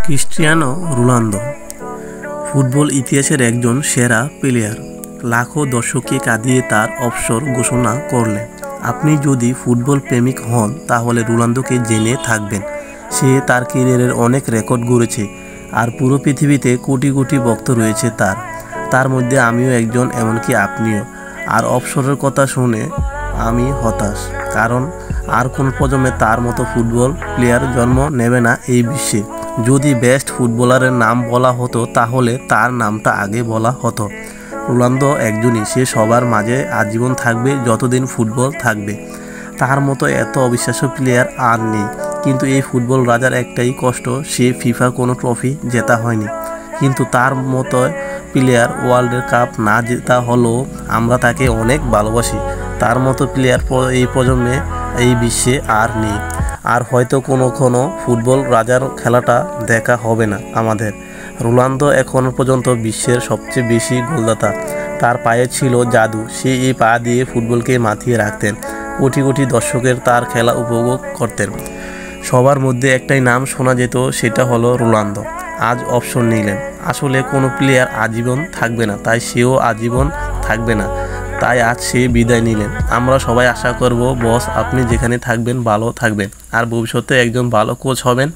Cristiano Ronaldo football ইতিহাসের একজন সেরা প্লেয়ার। লাখো দর্শককে কাঁদিয়ে তার অবসর ঘোষণা করলেন। আপনি যদি ফুটবল প্রেমিক হন তাহলে রোনালদোকে জেনে থাকবেন। সে তার ক্যারিয়ারের অনেক রেকর্ড গড়েছে, আর পুরো পৃথিবীতে কোটি কোটি ভক্ত রয়েছে তার মধ্যে আমিও একজন, এমনকি আপনিও। আর অবসরের কথা শুনে আমি হতাশ, কারণ আর কোন প্রজন্মে তার মতো ফুটবল প্লেয়ার জন্ম নেবে না এই বিশ্বে। যদি বেস্ট ফুটবলারের নাম বলা হতো তাহলে তার নামটা আগে বলা হতো। রোনালদো একজনই, সে সবার মাঝে আজীবন থাকবে যতদিন ফুটবল থাকবে। তার মতো এত অবিশ্বাস্য প্লেয়ার আর নেই। কিন্তু এই ফুটবল রাজার একটাই কষ্ট, সে ফিফা কোনো ট্রফি জেতা হয়নি। কিন্তু তার মতো প্লেয়ার ওয়ার্ল্ড কাপ না জেতা হলেও আমরা তাকে অনেক ভালোবাসি। তার মতো প্লেয়ার এই প্রজন্মে এই বিশ্বে আর নেই। আর হয়তো কোনো ফুটবল রাজার খেলাটা দেখা হবে না আমাদের। রোনালদো এখনও পর্যন্ত বিশ্বের সবচেয়ে বেশি গোলদাতা। তার পায়ে ছিল জাদু, সে এই পা দিয়ে ফুটবলকে মাতিয়ে রাখতেন। কোটি কোটি দর্শকের তার খেলা উপভোগ করতেন। সবার মধ্যে একটাই নাম শোনা যেত, সেটা হলো রোনালদো। আজ অবসর নিলেন। আসলে কোনো প্লেয়ার আজীবন থাকবে না, তাই সেও আজীবন থাকবে না, তাই আজ সে বিদায় নিলেন। আমরা সবাই আশা করব বস আপনি যেখানে থাকবেন ভালো থাকবেন, আর ভবিষ্যতে একজন ভালো কোচ হবেন।